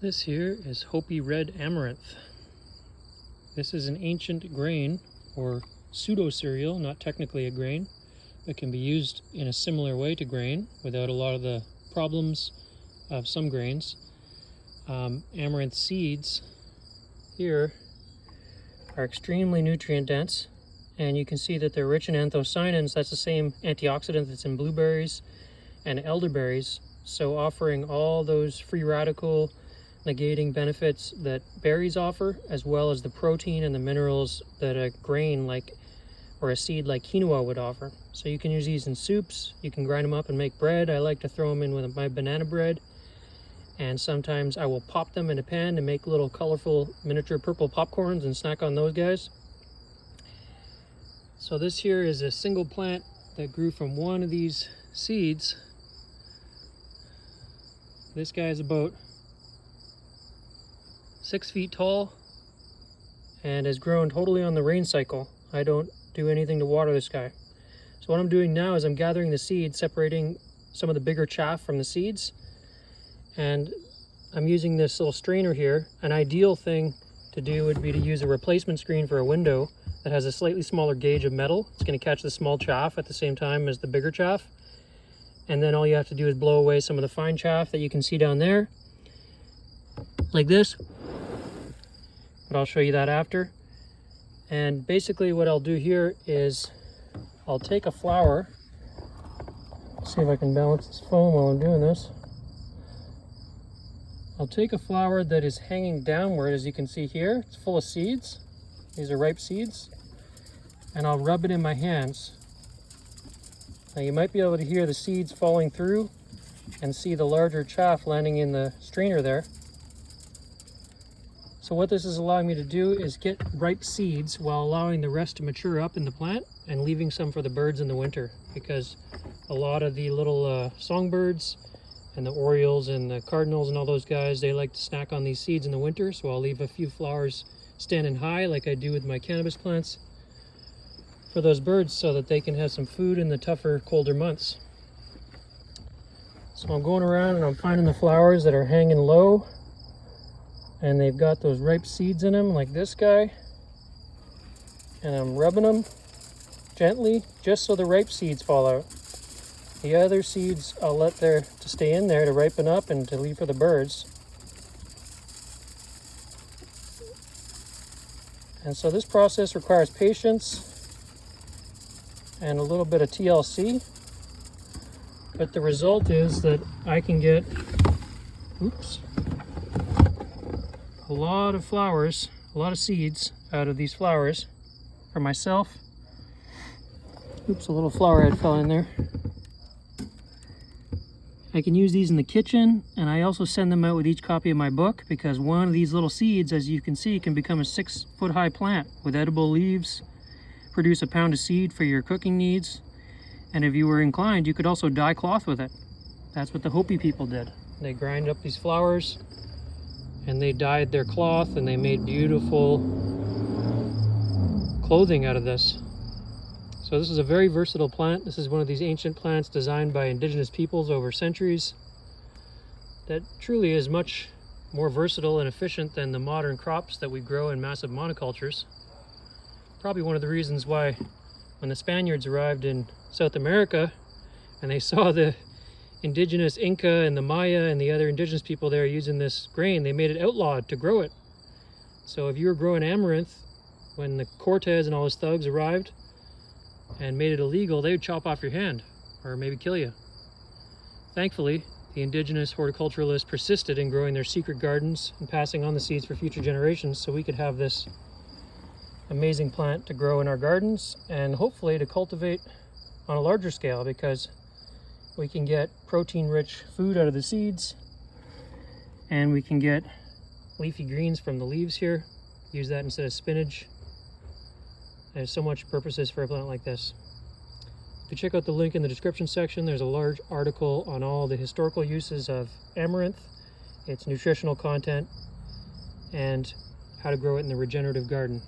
This here is Hopi red amaranth. This is an ancient grain or pseudo-cereal, not technically a grain, but can be used in a similar way to grain without a lot of the problems of some grains. Amaranth seeds here are extremely nutrient dense, and you can see that they're rich in anthocyanins. That's the same antioxidant that's in blueberries and elderberries, so offering all those free radical negating benefits that berries offer, as well as the protein and the minerals that a grain like or a seed like quinoa would offer. So you can use these in soups, you can grind them up and make bread. I like to throw them in with my banana bread, and sometimes I will pop them in a pan to make little colorful miniature purple popcorns and snack on those guys. So this here is a single plant that grew from one of these seeds. This guy is about 6 feet tall and has grown totally on the rain cycle. I don't do anything to water this guy. So what I'm doing now is I'm gathering the seeds, separating some of the bigger chaff from the seeds, and I'm using this little strainer here. An ideal thing to do would be to use a replacement screen for a window that has a slightly smaller gauge of metal. It's going to catch the small chaff at the same time as the bigger chaff, and then all you have to do is blow away some of the fine chaff that you can see down there like this, but I'll show you that after. And basically what I'll do here is I'll take a flower, see if I can balance this phone while I'm doing this. I'll take a flower that is hanging downward, as you can see here. It's full of seeds. These are ripe seeds. And I'll rub it in my hands. Now you might be able to hear the seeds falling through and see the larger chaff landing in the strainer there. So what this is allowing me to do is get ripe seeds while allowing the rest to mature up in the plant and leaving some for the birds in the winter, because a lot of the little songbirds and the orioles and the cardinals and all those guys, they like to snack on these seeds in the winter. So I'll leave a few flowers standing high like I do with my cannabis plants for those birds so that they can have some food in the tougher, colder months. So I'm going around and I'm finding the flowers that are hanging low and they've got those ripe seeds in them, like this guy, and I'm rubbing them gently just so the ripe seeds fall out. The other seeds I'll let there to stay in there to ripen up and to leave for the birds. And so this process requires patience and a little bit of TLC, but the result is that I can get a lot of flowers, a lot of seeds out of these flowers for myself. Oops, a little flower head fell in there. I can use these in the kitchen, and I also send them out with each copy of my book, because one of these little seeds, as you can see, can become a 6-foot high plant with edible leaves, produce a pound of seed for your cooking needs, and if you were inclined, you could also dye cloth with it. That's what the Hopi people did. They grind up these flowers and they dyed their cloth, and they made beautiful clothing out of this. So this is a very versatile plant. This is one of these ancient plants designed by indigenous peoples over centuries that truly is much more versatile and efficient than the modern crops that we grow in massive monocultures. Probably one of the reasons why when the Spaniards arrived in South America and they saw the indigenous Inca and the Maya and the other indigenous people there using this grain, they made it outlawed to grow it. So if you were growing amaranth when the Cortez and all his thugs arrived and made it illegal, they would chop off your hand or maybe kill you. Thankfully, the indigenous horticulturalists persisted in growing their secret gardens and passing on the seeds for future generations, so we could have this amazing plant to grow in our gardens and hopefully to cultivate on a larger scale, because we can get protein-rich food out of the seeds, and we can get leafy greens from the leaves here. Use that instead of spinach. There's so much purposes for a plant like this. If you check out the link in the description section, there's a large article on all the historical uses of amaranth, its nutritional content, and how to grow it in the regenerative garden.